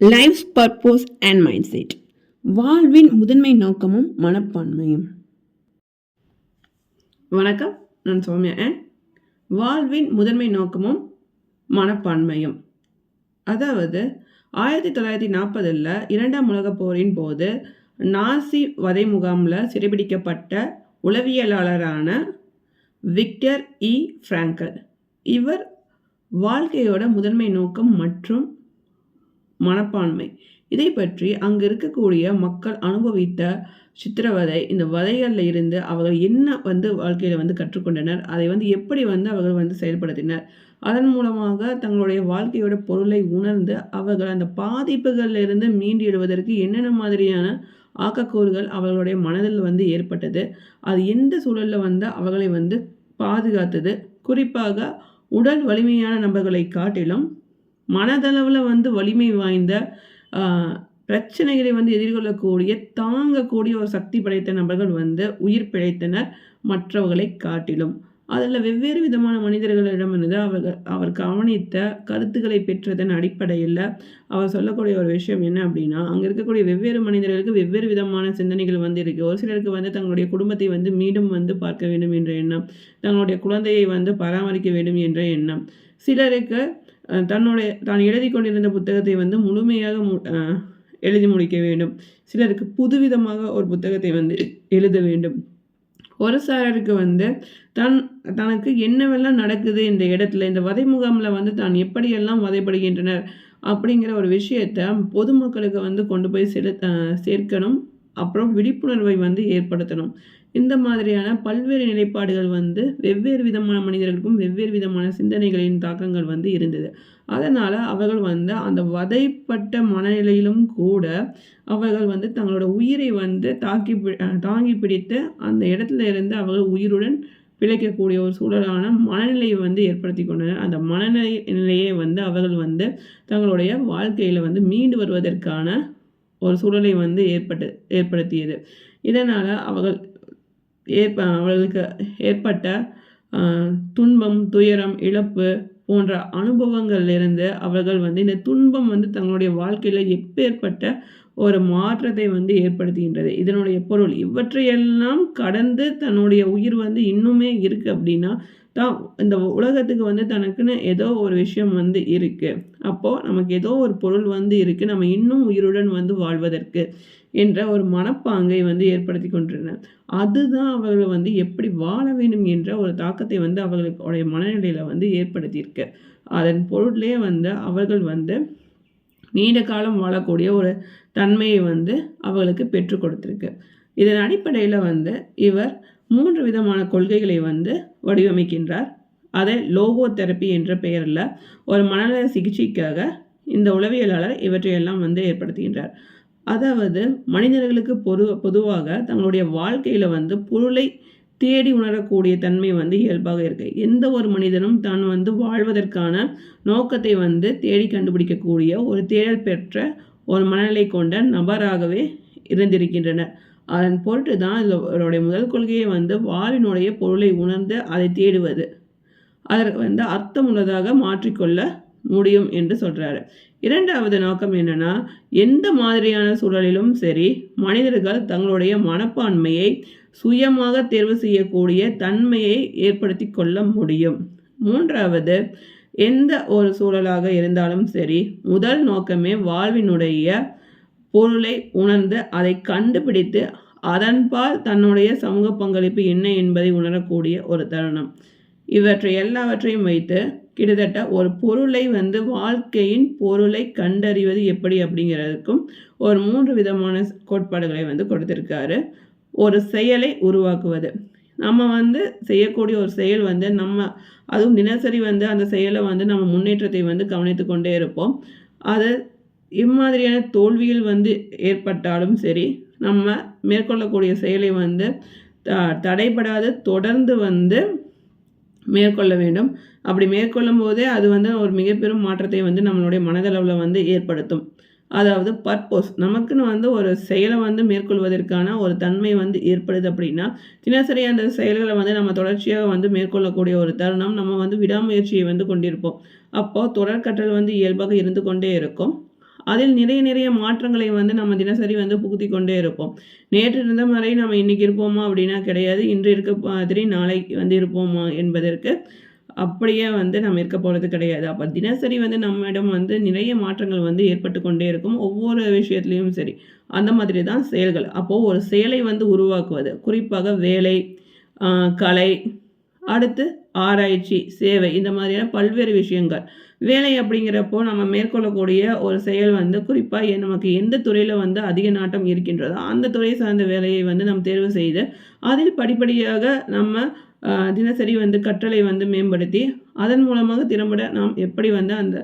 Lives purpose and mindset. வாழ்வின் முதன்மை நோக்கமும் மனப்பான்மையும். வணக்கம், நான் சௌமியா. வாழ்வின் முதன்மை நோக்கமும் மனப்பான்மையும், அதாவது 1940 இரண்டாம் உலகப் போரின் போது நாசி வதை முகாமில் சிறைபிடிக்கப்பட்ட உளவியலாளரான விக்டர் இ ஃப்ராங்கல். இவர் வாழ்க்கையோட முதன்மை நோக்கம் மற்றும் மனப்பான்மை இதை பற்றி அங்கு இருக்கக்கூடிய மக்கள் அனுபவித்த சித்திரவதை, இந்த வதைகளில் இருந்து அவர்கள் என்ன வாழ்க்கையில் கற்றுக்கொண்டனர், அதை எப்படி அவர்கள் செயல்படுத்தினர், அதன் மூலமாக தங்களுடைய வாழ்க்கையோட பொருளை உணர்ந்து அவர்கள் அந்த பாதிப்புகளில் இருந்து மீண்டு எழுவதற்கு என்னென்ன மாதிரியான ஆக்கக்கூறுகள் அவர்களுடைய மனதில் ஏற்பட்டது, அது எந்த சூழலில் அவர்களை பாதுகாத்தது, குறிப்பாக உடல் வலிமையான நபர்களை காட்டிலும் மனதளவில் வலிமை வாய்ந்த பிரச்சனைகளை எதிர்கொள்ளக்கூடிய தாங்கக்கூடிய ஒரு சக்தி படைத்த நபர்கள் உயிர் பிழைத்தனர் மற்றவர்களை காட்டிலும். அதில் வெவ்வேறு விதமான மனிதர்களிடமிருந்து அவர் கவனித்த கருத்துக்களை பெற்றதன் அடிப்படையில் அவர் சொல்லக்கூடிய ஒரு விஷயம் என்ன அப்படின்னா, அங்கே இருக்கக்கூடிய வெவ்வேறு மனிதர்களுக்கு வெவ்வேறு விதமான சிந்தனைகள் இருக்குது. ஒரு சிலருக்கு தங்களுடைய குடும்பத்தை மீண்டும் பார்க்க வேண்டும் என்ற எண்ணம், தங்களுடைய குழந்தையை பராமரிக்க வேண்டும் என்ற எண்ணம், சிலருக்கு தான் எழுதி கொண்டிருந்த புத்தகத்தை முழுமையாக எழுதி முடிக்க வேண்டும், சிலருக்கு புதுவிதமாக ஒரு புத்தகத்தை எழுத வேண்டும், ஒரு சிலருக்கு தனக்கு என்னவெல்லாம் நடக்குது இந்த இடத்துல, இந்த வதை முகாமில் தான் எப்படியெல்லாம் வதைப்படுகின்றனர் அப்படிங்கிற ஒரு விஷயத்தை பொதுமக்களுக்கு கொண்டு போய் சேர்க்கணும், அப்புறம் விழிப்புணர்வை ஏற்படுத்தணும். இந்த மாதிரியான பல்வேறு நிலைப்பாடுகள் வெவ்வேறு விதமான மனிதர்களுக்கும் வெவ்வேறு விதமான சிந்தனைகளின் தாக்கங்கள் இருந்தது. அதனால் அவர்கள் அந்த வதைப்பட்ட மனநிலையிலும் கூட அவர்கள் தங்களோட உயிரை தாங்கி பிடித்து அந்த இடத்துல இருந்து அவர்கள் உயிருடன் பிழைக்கக்கூடிய ஒரு சூழலான மனநிலையை ஏற்படுத்தி கொண்டனர். அந்த மனநிலையை அவர்கள் தங்களுடைய வாழ்க்கையில் மீண்டு வருவதற்கான ஒரு சூழலை ஏற்படுத்தியது. இதனால் அவர்களுக்கு ஏற்பட்ட துன்பம், துயரம், இழப்பு போன்ற அனுபவங்களிலிருந்து அவர்கள் இந்த துன்பம் தங்களுடைய வாழ்க்கையில் எப்பேற்பட்ட ஒரு மாற்றத்தை ஏற்படுத்துகின்றது. இதனுடைய பொருள் இவற்றையெல்லாம் கடந்து தன்னுடைய உயிர் இன்னுமே இருக்குது அப்படின்னா தான் இந்த உலகத்துக்கு தனக்குன்னு ஏதோ ஒரு விஷயம் இருக்குது, அப்போது நமக்கு ஏதோ ஒரு பொருள் இருக்குது, நம்ம இன்னும் உயிருடன் வாழ்வதற்கு என்ற ஒரு மனப்பாங்கை ஏற்படுத்தி கொண்டிருந்தனர். அதுதான் அவர்கள் எப்படி வாழ வேண்டும் என்ற ஒரு தாக்கத்தை அவர்களுடைய மனநிலையில் ஏற்படுத்தியிருக்கு. அதன் பொருளே அவர்கள் நீண்ட காலம் வாழக்கூடிய ஒரு தன்மையை அவர்களுக்கு பெற்றுக் கொடுத்துருக்கு. இதன் அடிப்படையில் இவர் 3 விதமான கொள்கைகளை வடிவமைக்கின்றார். அதை லோகோ தெரப்பி என்ற பெயரில் ஒரு மனநல சிகிச்சைக்காக இந்த உளவியலாளர் இவற்றையெல்லாம் ஏற்படுத்துகின்றார். அதாவது மனிதர்களுக்கு பொதுவாக தங்களுடைய வாழ்க்கையில் பொருளை தேடி உணரக்கூடிய தன்மை இயல்பாக இருக்குது. எந்த ஒரு மனிதனும் தான் வாழ்வதற்கான நோக்கத்தை தேடி கண்டுபிடிக்கக்கூடிய ஒரு தேடல் பெற்ற ஒரு மனநிலை கொண்ட நபராகவே இருந்திருக்கின்றனர். அதன் பொருட்டு தான் இவருடைய முதல் கொள்கையை வாழ்வினுடைய பொருளை உணர்ந்து அதை தேடுவது, அதற்கு அர்த்தமுள்ளதாக மாற்றிக்கொள்ள முடியும் என்று சொல்கிறாரு. இரண்டாவது நோக்கம் என்னன்னா, எந்த மாதிரியான சூழலிலும் சரி மனிதர்கள் தங்களுடைய மனப்பான்மையை சுயமாக தேர்வு செய்யக்கூடிய தன்மையை ஏற்படுத்தி கொள்ள முடியும். மூன்றாவது, எந்த ஒரு சூழலாக இருந்தாலும் சரி முதல் நோக்கமே வாழ்வினுடைய பொருளை உணர்ந்து அதை கண்டுபிடித்து அதன்பால் தன்னுடைய சமூக பங்களிப்பு என்ன என்பதை உணரக்கூடிய ஒரு தருணம். இவற்றை எல்லாவற்றையும் வைத்து கிட்டத்தட்ட ஒரு பொருளை வாழ்க்கையின் பொருளை கண்டறிவது எப்படி அப்படிங்கிறதுக்கும் ஒரு 3 விதமான கோட்பாடுகளை கொடுத்திருக்காரு. ஒரு செயலை உருவாக்குவது, நம்ம செய்யக்கூடிய ஒரு செயல் நம்ம அதுவும் தினசரி அந்த செயலை நம்ம முன்னேற்றத்தை கவனித்து கொண்டே இருப்போம். அது இம்மாதிரியான தோல்வியில் ஏற்பட்டாலும் சரி நம்ம மேற்கொள்ளக்கூடிய செயலை தடைபடாது தொடர்ந்து மேற்கொள்ள வேண்டும். அப்படி மேற்கொள்ளும் போதே அது ஒரு மிகப்பெரும் மாற்றத்தை நம்மளுடைய மனதளவில் ஏற்படுத்தும். அதாவது பர்போஸ், நமக்குன்னு ஒரு செயலை மேற்கொள்வதற்கான ஒரு தன்மை ஏற்படுது அப்படின்னா தினசரி அந்த செயல்களை நம்ம தொடர்ச்சியாக மேற்கொள்ளக்கூடிய ஒரு தருணம் நம்ம விடாமுயற்சியை கொண்டிருப்போம். அப்போது தொடர்கற்றல் இயல்பாக இருந்து கொண்டே இருக்கும். அதில் நிறைய நிறைய மாற்றங்களை வந்து நம்ம தினசரி வந்து புகுத்தி கொண்டே இருப்போம். நேற்று இருந்த மாதிரி நம்ம இன்னைக்கு இருப்போமா அப்படின்னா கிடையாது. இன்று இருக்க மாதிரி நாளைக்கு வந்து இருப்போமா என்பதற்கு அப்படியே வந்து நம்ம இருக்க போகிறது கிடையாது. அப்போ தினசரி வந்து நம்மிடம் வந்து நிறைய மாற்றங்கள் வந்து ஏற்பட்டு கொண்டே இருக்கும். ஒவ்வொரு விஷயத்துலேயும் சரி. அந்த மாதிரி தான் செயல்கள். அப்போது ஒரு செயலை வந்து உருவாக்குவது, குறிப்பாக வேலை, கலை, அடுத்து ஆராய்ச்சி, சேவை இந்த மாதிரியான பல்வேறு விஷயங்கள். வேலை அப்படிங்கிறப்போ நம்ம மேற்கொள்ளக்கூடிய ஒரு செயல் வந்து குறிப்பாக நமக்கு எந்த துறையில் வந்து அதிக நாட்டம் இருக்கின்றதோ அந்த துறை சார்ந்த வேலையை வந்து நம்ம தேர்வு செய்து அதில் படிப்படியாக நம்ம தினசரி வந்து கற்றலை வந்து மேம்படுத்தி அதன் மூலமாக திறம்பட நாம் எப்படி வந்து அந்த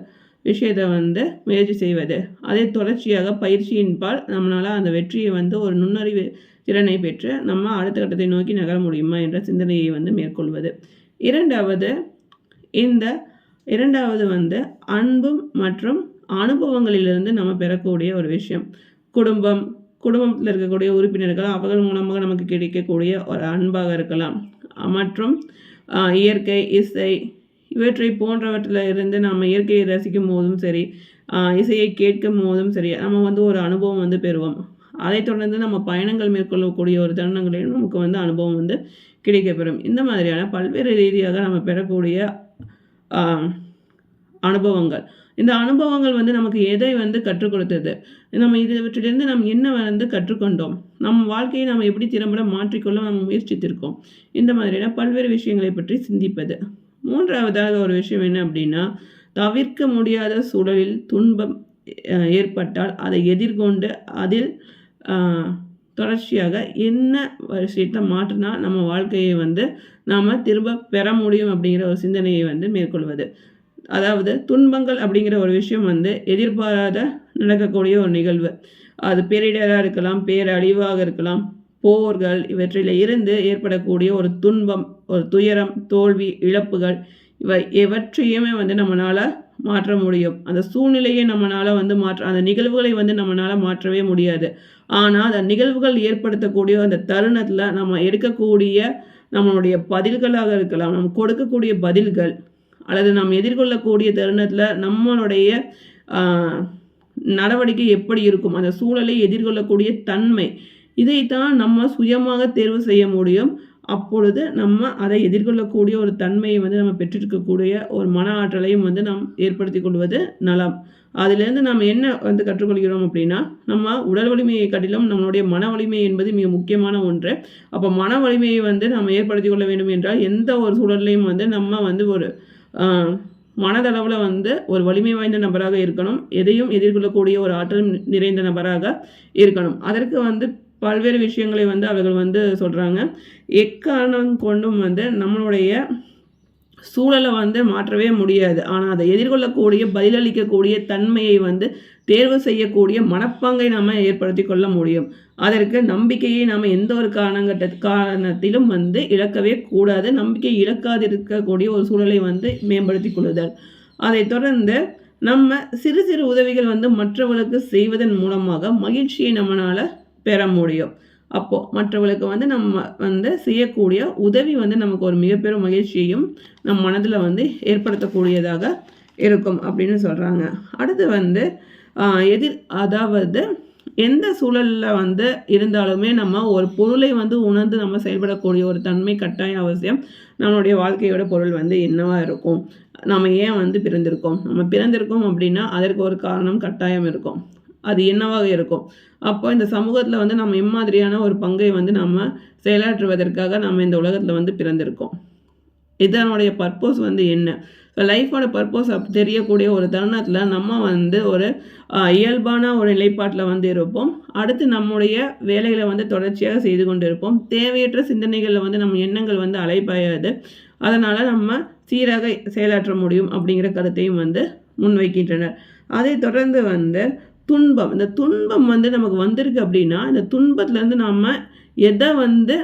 விஷயத்தை வந்து முயற்சி செய்வது, அதை தொடர்ச்சியாக பயிற்சியின்பால் நம்மளால் அந்த வெற்றியை வந்து ஒரு நுண்ணறிவு திறனை பெற்று நம்ம அடுத்த கட்டத்தை நோக்கி நகர முடியுமா என்ற சிந்தனையை வந்து மேற்கொள்வது. இரண்டாவது வந்து அன்பு மற்றும் அனுபவங்களிலிருந்து நம்ம பெறக்கூடிய ஒரு விஷயம். குடும்பத்தில் இருக்கக்கூடிய உறுப்பினர்கள் அவர்கள் மூலமாக நமக்கு கிடைக்கக்கூடிய ஒரு அன்பாக இருக்கலாம். மற்றும் இயற்கை, இசை இவற்றை போன்றவற்றில் இருந்து நம்ம இயற்கையை ரசிக்கும் போதும் சரி, இசையை கேட்கும் போதும் சரி, நம்ம வந்து ஒரு அனுபவம் வந்து பெறுவோம். அதைத் தொடர்ந்து நம்ம பயணங்கள் மேற்கொள்ளக்கூடிய ஒரு தருணங்களிலும் நமக்கு வந்து அனுபவம் வந்து கிடைக்கப்பெறும். இந்த மாதிரியான பல்வேறு ரீதியாக நம்ம பெறக்கூடிய அனுபவங்கள். இந்த அனுபவங்கள் வந்து நமக்கு எதை வந்து கற்றுக் கொடுத்தது, நம்ம இவற்றிலிருந்து நம்ம என்ன வந்து கற்றுக்கொண்டோம், நம் வாழ்க்கையை நம்ம எப்படி திறம்பட மாற்றிக்கொள்ள நம்ம முயற்சித்திருக்கோம், இந்த மாதிரியான பல்வேறு விஷயங்களை பற்றி சிந்திப்பது. மூன்றாவதாக ஒரு விஷயம் என்ன அப்படின்னா, தவிர்க்க முடியாத சூழலில் துன்பம் ஏற்பட்டால் அதை எதிர்கொண்டு அதில் தொடர்ச்சியாக என்ன விஷயத்தை மாற்றினா நம்ம வாழ்க்கையை வந்து நாம் திரும்ப பெற முடியும் அப்படிங்கிற ஒரு சிந்தனையை வந்து மேற்கொள்வது. அதாவது துன்பங்கள் அப்படிங்கிற ஒரு விஷயம் வந்து எதிர்பாராத நடக்கக்கூடிய ஒரு நிகழ்வு. அது பேரிடராக இருக்கலாம், பேரழிவாக இருக்கலாம், போர்கள் இவற்றில் இருந்து ஏற்படக்கூடிய ஒரு துன்பம், ஒரு துயரம், தோல்வி, இழப்புகள் எவற்றையுமே வந்து நம்மளால் மாற்ற முடியும். அந்த சூழ்நிலையை நம்மளால் வந்து அந்த நிகழ்வுகளை வந்து நம்மளால் மாற்றவே முடியாது. ஆனால் அந்த நிகழ்வுகள் ஏற்படுத்தக்கூடிய அந்த தருணத்தில் நம்ம எடுக்கக்கூடிய நம்மளுடைய பதில்களாக இருக்கலாம், நம்ம கொடுக்கக்கூடிய பதில்கள், அல்லது நாம் எதிர்கொள்ளக்கூடிய தருணத்தில் நம்மளுடைய நடவடிக்கை எப்படி இருக்கும், அந்த சூழலை எதிர்கொள்ளக்கூடிய தன்மை, இதைத்தான் நம்ம சுயமாக தேர்வு செய்ய முடியும். அப்பொழுது நம்ம அதை எதிர்கொள்ளக்கூடிய ஒரு தன்மையை வந்து நம்ம பெற்றிருக்கக்கூடிய ஒரு மன ஆற்றலையும் வந்து நாம் ஏற்படுத்தி கொள்வது நலம். அதிலேருந்து நம்ம என்ன வந்து கற்றுக்கொள்கிறோம் அப்படின்னா, நம்ம உடல் வலிமையை காட்டிலும் நம்மளுடைய மன வலிமை என்பது மிக முக்கியமான ஒன்று. அப்போ மன வலிமையை வந்து நம்ம ஏற்படுத்தி கொள்ள வேண்டும் என்றால் எந்த ஒரு சூழலையும் வந்து நம்ம வந்து ஒரு மனதளவில் வந்து ஒரு வலிமை வாய்ந்த நபராக இருக்கணும். எதையும் எதிர்கொள்ளக்கூடிய ஒரு ஆற்றல் நிறைந்த நபராக இருக்கணும். அதற்கு வந்து பல்வேறு விஷயங்களை வந்து அவர்கள் வந்து சொல்கிறாங்க. எக்காரணம் கொண்டும் வந்து நம்மளுடைய சூழலை வந்து மாற்றவே முடியாது. ஆனால் அதை எதிர்கொள்ளக்கூடிய பதிலளிக்கக்கூடிய தன்மையை வந்து தேர்வு செய்யக்கூடிய மனப்பாங்கை நாம் ஏற்படுத்தி கொள்ள முடியும். அதற்கு நம்பிக்கையை நாம் எந்த ஒரு காரணத்திலும் வந்து இழக்கவே கூடாது. நம்பிக்கை இழக்காதிருக்கக்கூடிய ஒரு சூழலை வந்து மேம்படுத்தி கொள்ளுதல். அதை தொடர்ந்து நம்ம சிறு சிறு உதவிகள் வந்து மற்றவர்களுக்கு செய்வதன் மூலமாக மகிழ்ச்சியை நம்மளால் பெற முடியும். அப்போது மற்றவர்களுக்கு வந்து நம்ம வந்து செய்யக்கூடிய உதவி வந்து நமக்கு ஒரு மிகப்பெரும் மகிழ்ச்சியையும் நம் மனதில் வந்து ஏற்படுத்தக்கூடியதாக இருக்கும் அப்படின்னு சொல்கிறாங்க. அடுத்து வந்து அதாவது எந்த சூழலில் வந்து இருந்தாலுமே நம்ம ஒரு பொருளை வந்து உணர்ந்து நம்ம செயல்படக்கூடிய ஒரு தன்மை கட்டாயம் அவசியம். நம்மளுடைய வாழ்க்கையோட பொருள் வந்து என்னவாக இருக்கும், நம்ம ஏன் வந்து பிறந்திருக்கோம் அப்படின்னா அதற்கு ஒரு காரணம் கட்டாயம் இருக்கும். அது என்னவாக இருக்கும். அப்போ இந்த சமூகத்தில் வந்து நம்ம எம்மாதிரியான ஒரு பங்கை வந்து நம்ம செயலாற்றுவதற்காக நம்ம இந்த உலகத்தில் வந்து பிறந்திருக்கோம். இதனுடைய பர்பஸ் வந்து என்ன, இப்போ லைஃபோட பர்பஸ் தெரியக்கூடிய ஒரு தருணத்தில் நம்ம வந்து ஒரு இயல்பான ஒரு நிலைப்பாட்டில் வந்து இருப்போம். அடுத்து நம்முடைய வேலைகளை வந்து தொடர்ச்சியாக செய்து கொண்டு இருப்போம். தேவையற்ற சிந்தனைகளில் வந்து நம்ம எண்ணங்கள் வந்து அலைப்பாயாது. அதனால் நம்ம சீராக செயலாற்ற முடியும் அப்படிங்கிற கருத்தையும் வந்து முன்வைக்கின்றனர். அதை தொடர்ந்து வந்து இந்த துன்பம் வந்து நமக்கு வந்திருக்கு அப்படின்னா இந்த துன்பத்துலேருந்து நம்ம எதை வந்து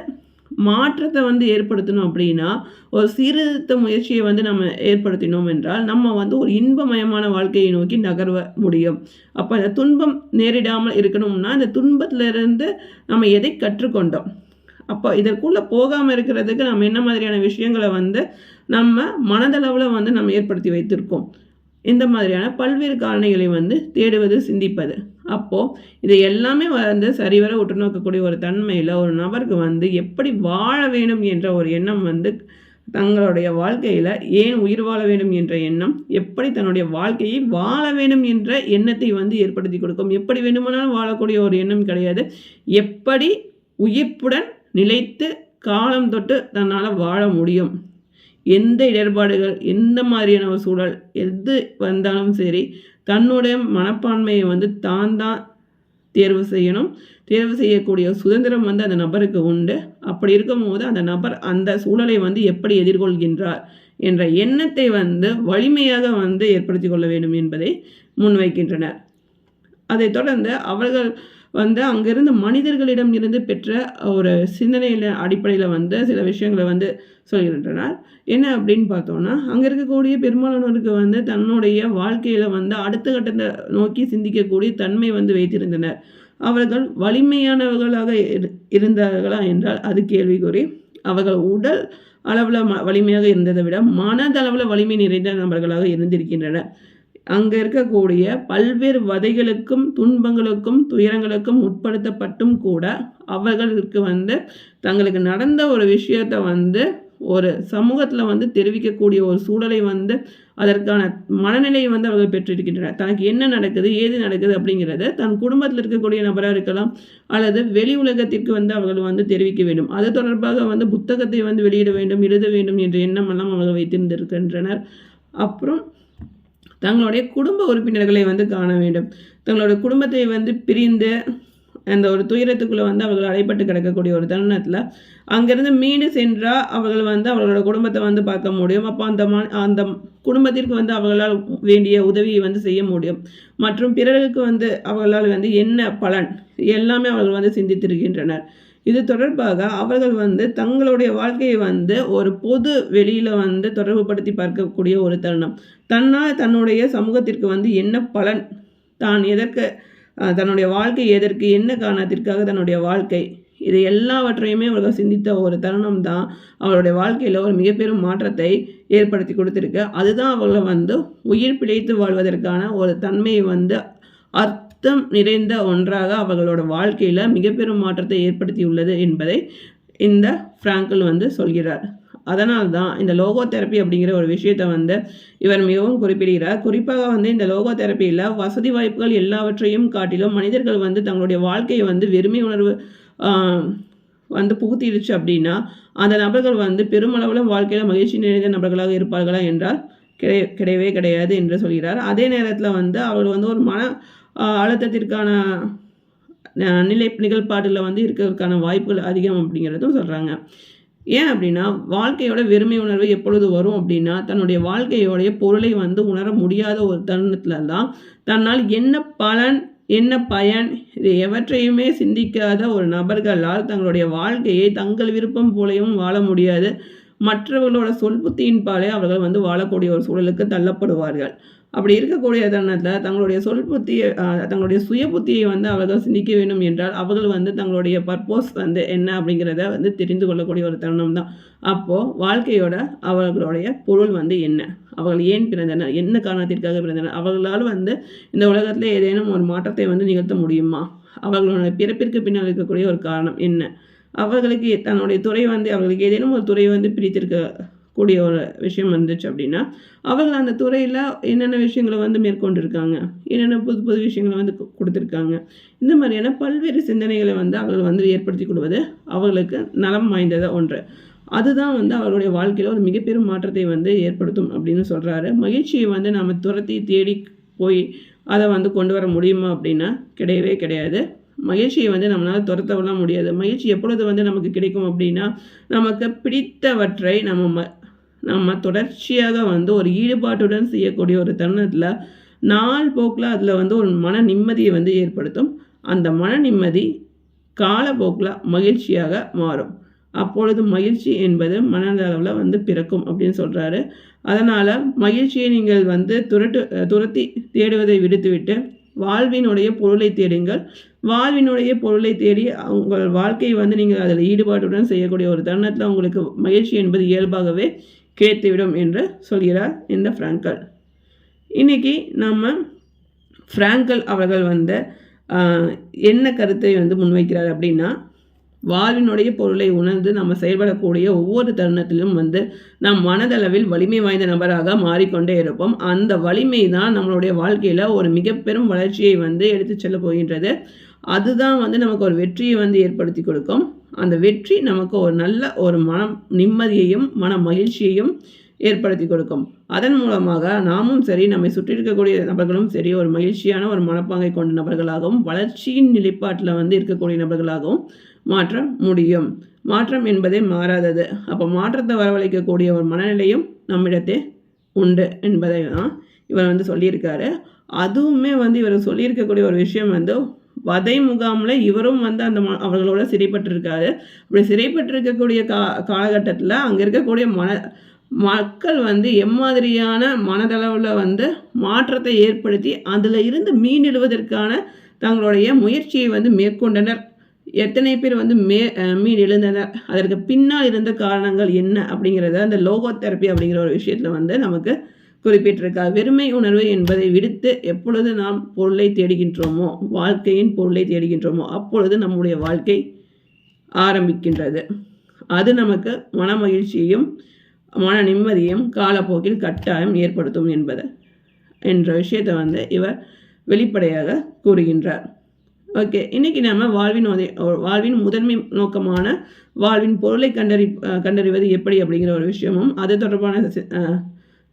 மாற்றத்தை வந்து ஏற்படுத்தணும் அப்படின்னா ஒரு சீர்திருத்த முயற்சியை வந்து நம்ம ஏற்படுத்தினோம் என்றால் நம்ம வந்து ஒரு இன்பமயமான வாழ்க்கையை நோக்கி நகர்வ முடியும். அப்போ இந்த துன்பம் நேரிடாமல் இருக்கணும்னா இந்த துன்பத்திலிருந்து நம்ம எதை கற்றுக்கொண்டோம், அப்போ இதற்குள்ளே போகாமல் இருக்கிறதுக்கு நம்ம என்ன மாதிரியான விஷயங்களை வந்து நம்ம மனதளவில் வந்து நம்ம ஏற்படுத்தி வைத்திருக்கோம், இந்த மாதிரியான பல்வேறு காரணிகளை வந்து தேடுவது, சிந்திப்பது. அப்போது இதை எல்லாமே வந்து சரிவர உற்று நோக்கக்கூடிய ஒரு தன்மையில் ஒரு நபருக்கு வந்து எப்படி வாழ வேண்டும் என்ற ஒரு எண்ணம் வந்து தங்களுடைய வாழ்க்கையில் ஏன் உயிர் வாழ வேண்டும் என்ற எண்ணம் எப்படி தன்னுடைய வாழ்க்கையை வாழ வேண்டும் என்ற எண்ணத்தை வந்து ஏற்படுத்தி கொடுக்கும். எப்படி வேண்டுமானாலும் வாழக்கூடிய ஒரு எண்ணம் கிடையாது. எப்படி உயிர்ப்புடன் நிலைத்து காலம் தொட்டு தன்னால் வாழ முடியும், எந்த இடர்பாடுகள் எந்த மாதிரியான ஒரு சூழல் எது வந்தாலும் சரி தன்னுடைய மனப்பான்மையை வந்து தான் தேர்வு செய்யணும். தேர்வு செய்யக்கூடிய சுதந்திரம் வந்து அந்த நபருக்கு உண்டு. அப்படி இருக்கும்போது அந்த நபர் அந்த சூழலை வந்து எப்படி எதிர்கொள்கின்றார் என்ற எண்ணத்தை வந்து வலிமையாக வந்து ஏற்படுத்தி கொள்ள வேண்டும் என்பதை முன்வைக்கின்றனர். அதைத் தொடர்ந்து அவர்கள் வந்து அங்கிருந்து மனிதர்களிடம் இருந்து பெற்ற ஒரு சிந்தனையில் அடிப்படையில் வந்து சில விஷயங்களை வந்து சொல்கின்றனர். என்ன அப்படின்னு பார்த்தோன்னா, அங்கே இருக்கக்கூடிய பெரும்பாலானோருக்கு வந்து தன்னுடைய வாழ்க்கையில் வந்து அடுத்த கட்டத்தை நோக்கி சிந்திக்கக்கூடிய தன்மை வந்து வைத்திருந்தனர். அவர்கள் வலிமையானவர்களாக இருந்தார்களா என்றால் அது கேள்விக்குறி. அவர்கள் உடல் அளவில் வலிமையாக இருந்ததை விட மனதளவில் வலிமை நிறைந்த நபர்களாக இருந்திருக்கின்றனர். அங்கே இருக்கக்கூடிய பல்வேறு வதைகளுக்கும் துன்பங்களுக்கும் துயரங்களுக்கும் உட்படுத்தப்பட்டும் கூட அவர்களுக்கு வந்து தங்களுக்கு நடந்த ஒரு விஷயத்தை வந்து ஒரு சமூகத்தில் வந்து தெரிவிக்கக்கூடிய ஒரு சூழலை வந்து அதற்கான மனநிலையை வந்து அவர்கள் பெற்றிருக்கின்றனர். தனக்கு என்ன நடக்குது ஏது நடக்குது அப்படிங்கிறத தன் குடும்பத்தில் இருக்கக்கூடிய நபராக இருக்கலாம் அல்லது வெளி உலகத்திற்கு வந்து அவர்கள் வந்து தெரிவிக்க வேண்டும். அது தொடர்பாக வந்து புத்தகத்தை வந்து வெளியிட வேண்டும், எழுத வேண்டும் என்ற எண்ணம் எல்லாம் அவர்கள் வைத்திருந்திருக்கின்றனர். அப்புறம் தங்களுடைய குடும்ப உறுப்பினர்களை வந்து காண வேண்டும். தங்களுடைய குடும்பத்தை வந்து பிரிந்து அந்த ஒரு துயரத்துக்குள்ளே வந்து அவர்கள் அடைப்பட்டு கிடக்கக்கூடிய ஒரு தருணத்தில் அங்கேருந்து மீண்டு சென்றால் அவர்கள் வந்து அவர்களோட குடும்பத்தை வந்து பார்க்க முடியும். அப்போ அந்த குடும்பத்திற்கு வந்து அவர்களால் வேண்டிய உதவியை வந்து செய்ய முடியும். மற்றும் பிறருக்கு வந்து அவர்களால் வந்து என்ன பலன் எல்லாமே அவர்கள் வந்து சிந்தித்திருக்கின்றனர். இது தொடர்பாக அவர்கள் வந்து தங்களுடைய வாழ்க்கையை வந்து ஒரு பொது வெளியில் வந்து தொடர்புபடுத்தி பார்க்கக்கூடிய ஒரு தருணம். தன்னால் தன்னுடைய சமூகத்திற்கு வந்து என்ன பலன், தான் எதற்கு தன்னுடைய வாழ்க்கை எதற்கு, என்ன காரணத்திற்காக தன்னுடைய வாழ்க்கை, இது எல்லாவற்றையுமே அவர்கள் சிந்தித்த ஒரு தருணம் தான் அவருடைய வாழ்க்கையில் ஒரு மிகப்பெரும் மாற்றத்தை ஏற்படுத்தி கொடுத்துருக்கு. அதுதான் அவர்களை வந்து உயிர் பிழைத்து வாழ்வதற்கான ஒரு தன்மையை வந்து அர்த்தம் நிறைந்த ஒன்றாக அவர்களோட வாழ்க்கையில் மிகப்பெரும் மாற்றத்தை ஏற்படுத்தியுள்ளது என்பதை இந்த ஃப்ராங்கல் வந்து சொல்கிறார். அதனால் தான் இந்த லோகோ தெரப்பி அப்படிங்கிற ஒரு விஷயத்தை வந்து இவர் மிகவும் குறிப்பிடுகிறார். குறிப்பாக வந்து இந்த லோகோ தெரப்பியில் வசதி வாய்ப்புகள் எல்லாவற்றையும் காட்டிலும் மனிதர்கள் வந்து தங்களுடைய வாழ்க்கையை வந்து வெறுமை உணர்வு வந்து புகுத்திடுச்சு அப்படின்னா அந்த நபர்கள் வந்து பெருமளவில் வாழ்க்கையில் மகிழ்ச்சி நிறைந்த நபர்களாக இருப்பார்களா என்றால் கிடையவே கிடையாது என்று சொல்கிறார். அதே நேரத்தில் வந்து அவர் வந்து ஒரு மன அழுத்தத்திற்கான நிகழ்பாட்டில் வந்து இருக்கிறதுக்கான வாய்ப்புகள் அதிகம் அப்படிங்கிறதும் சொல்கிறாங்க. ஏன் அப்படின்னா வாழ்க்கையோட வெறுமை உணர்வு எப்பொழுது வரும் அப்படின்னா தன்னுடைய வாழ்க்கையோடைய பொருளை வந்து உணர முடியாத ஒரு தருணத்தில் தான் தன்னால் என்ன பலன் என்ன பயன் இது எவற்றையுமே சிந்திக்காத ஒரு நபர்களால் தங்களுடைய வாழ்க்கையை தங்கள் விருப்பம் போலையும் வாழ முடியாது. மற்றவர்களோட சொல்புத்தியின் பாலே அவர்கள் வந்து வாழக்கூடிய ஒரு சூழலுக்கு தள்ளப்படுவார்கள். அப்படி இருக்கக்கூடிய தருணத்தில் தங்களுடைய சொல்புத்தியை தங்களுடைய சுய புத்தியை வந்து அவர்கள் சிந்திக்க வேண்டும் என்றால் அவர்கள் வந்து தங்களுடைய பர்போஸ் வந்து என்ன அப்படிங்கிறத வந்து தெரிந்து கொள்ளக்கூடிய ஒரு தருணம் தான். அப்போது வாழ்க்கையோட அவர்களுடைய பொருள் வந்து என்ன, அவர்கள் ஏன் பிறந்தனர், என்ன காரணத்திற்காக பிறந்தனர், அவர்களால் வந்து இந்த உலகத்தில் ஏதேனும் ஒரு மாற்றத்தை வந்து நிகழ்த்த முடியுமா, அவர்களோட பிறப்பிற்கு பின்னால் இருக்கக்கூடிய ஒரு காரணம் என்ன, அவர்களுக்கு தன்னுடைய துறை வந்து அவர்களுக்கு ஏதேனும் ஒரு துறை வந்து பிடித்திருக்கக்கூடிய ஒரு விஷயம் வந்துச்சு அப்படின்னா அவர்கள் அந்த துறையில் என்னென்ன விஷயங்களை வந்து மேற்கொண்டிருக்காங்க, என்னென்ன புது புது விஷயங்களை வந்து கொடுத்துருக்காங்க, இந்த மாதிரியான பல்வேறு சிந்தனைகளை வந்து அவர்கள் வந்து ஏற்படுத்தி கொள்வது அவர்களுக்கு நலம் வாய்ந்தத ஒன்று. அதுதான் வந்து அவருடைய வாழ்க்கையில் ஒரு மிகப்பெரும் மாற்றத்தை வந்து ஏற்படுத்தும் அப்படின்னு சொல்கிறாரு. மகிழ்ச்சியை வந்து நம்ம துரத்தி தேடி போய் அதை வந்து கொண்டு வர முடியுமா அப்படின்னா கிடையவே கிடையாது. மகிழ்ச்சியை வந்து நம்மளால் துரத்தவெல்லாம் முடியாது. மகிழ்ச்சி எப்பொழுது வந்து நமக்கு கிடைக்கும் அப்படின்னா நமக்கு பிடித்தவற்றை நம்ம தொடர்ச்சியாக வந்து ஒரு ஈடுபாட்டுடன் செய்யக்கூடிய ஒரு தருணத்தில் நாள் போக்கில் அதில் வந்து ஒரு மன நிம்மதியை வந்து ஏற்படுத்தும். அந்த மன நிம்மதி காலப்போக்கில் மகிழ்ச்சியாக மாறும். அப்பொழுது மகிழ்ச்சி என்பது மனதளவில் வந்து பிறக்கும் அப்படின்னு சொல்கிறாரு. அதனால் மகிழ்ச்சியை நீங்கள் வந்து துரத்தி தேடுவதை விடுத்துவிட்டு வாழ்வினுடைய பொருளை தேடுங்கள். வாழ்வினுடைய பொருளை தேடி உங்கள் வாழ்க்கையை வந்து நீங்கள் அதில் ஈடுபாட்டுடன் செய்யக்கூடிய ஒரு தருணத்தில் உங்களுக்கு மகிழ்ச்சி என்பது இயல்பாகவே கிடைத்துவிடும் என்று சொல்கிறார் இந்த ஃப்ராங்கல். இன்றைக்கி நம்ம ஃப்ராங்கல் அவர்கள் வந்து என்ன கருத்தை வந்து முன்வைக்கிறார் அப்படின்னா, வாழ்வினுடைய பொருளை உணர்ந்து நம்ம செயல்படக்கூடிய ஒவ்வொரு தருணத்திலும் வந்து நம் மனதளவில் வலிமை வாய்ந்த நபராக மாறிக்கொண்டே இருப்போம். அந்த வலிமை தான் நம்மளுடைய வாழ்க்கையில் ஒரு மிக பெரும் வளர்ச்சியை வந்து எடுத்து செல்ல போகின்றது. அதுதான் வந்து நமக்கு ஒரு வெற்றியை வந்து ஏற்படுத்தி கொடுக்கும். அந்த வெற்றி நமக்கு ஒரு நல்ல ஒரு நிம்மதியையும் மன மகிழ்ச்சியையும் ஏற்படுத்தி கொடுக்கும். அதன் மூலமாக நாமும் சரி, நம்மை சுற்றி இருக்கக்கூடிய நபர்களும் சரி, ஒரு மகிழ்ச்சியான ஒரு மனப்பாங்கை கொண்ட நபர்களாகவும் வளர்ச்சியின் நிலைப்பாட்டில் வந்து இருக்கக்கூடிய நபர்களாகவும் மாற்ற முடியும். மாற்றம் என்பதே மாறாதது. அப்போ மாற்றத்தை வரவழைக்கக்கூடிய ஒரு மனநிலையும் நம்மிடத்தே உண்டு என்பதை தான் இவர் வந்து சொல்லியிருக்காரு. அதுவுமே வந்து இவர் சொல்லியிருக்கக்கூடிய ஒரு விஷயம் வந்து வதை முகாமில் இவரும் வந்து அந்த அவர்களோட சிறைப்பட்டிருக்காரு. அப்படி சிறைப்பட்டிருக்கக்கூடிய காலகட்டத்தில் அங்கே இருக்கக்கூடிய மக்கள் வந்து எம்மாதிரியான மனதளவில் வந்து மாற்றத்தை ஏற்படுத்தி அதில் இருந்து மீண்டெழுவதற்கான தங்களுடைய முயற்சியை வந்து மேற்கொண்டனர். எத்தனை பேர் வந்து மீண்டெழுந்தனர், அதற்கு பின்னால் இருந்த காரணங்கள் என்ன அப்படிங்கிறத அந்த லோகோ தெரப்பி அப்படிங்கிற ஒரு விஷயத்தில் வந்து நமக்கு குறிப்பிட்டிருக்கார். வெறுமை உணர்வு என்பதை விடுத்து எப்பொழுது நாம் பொருளை தேடுகின்றோமோ, வாழ்க்கையின் பொருளை தேடுகின்றோமோ, அப்பொழுது நம்முடைய வாழ்க்கை ஆரம்பிக்கின்றது. அது நமக்கு மன மகிழ்ச்சியையும் மன நிம்மதியும் காலப்போக்கில் கட்டாயம் ஏற்படுத்தும் என்ற விஷயத்தை வந்து இவர் வெளிப்படையாக கூறுகின்றார். ஓகே, இன்றைக்கி நம்ம வாழ்வின் முதன்மை நோக்கமான வாழ்வின் பொருளை கண்டறிவது எப்படி அப்படிங்கிற ஒரு விஷயமும் அது தொடர்பான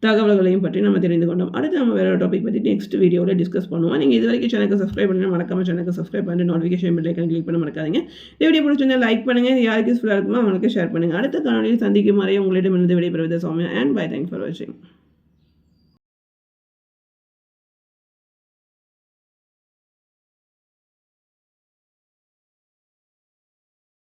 தகவல்களையும் பற்றி நம்ம தெரிந்து கொண்டோம். அடுத்து நம்ம வேறு ஒரு டாபிக் பற்றி நெக்ஸ்ட் வீடியோவில் டிஸ்கஸ் பண்ணுவோம். நீங்கள் இது வரைக்கும் சேனலுக்கு சப்ஸ்கிரைப் பண்ணி மறக்காம சேனலுக்கு சப்ஸ்கிரைப் பண்ணி நோட்டிஃபிகேஷன் பெல் ஐக்கான் கிளிக் பண்ண மறக்காதீங்க. இந்த வீடியோ பிடிச்சிருந்தா லைக் பண்ணுங்கள், யாருக்கு யூஸ்ஃபுல்லாக இருக்குமோ அவங்களுக்கு ஷேர் பண்ணுங்கள். அடுத்த காணொலியில் சந்திக்கும் வரை உங்களிடமிருந்து விடைபெறுவது Soumya and bye. Thanks for வாட்சிங்.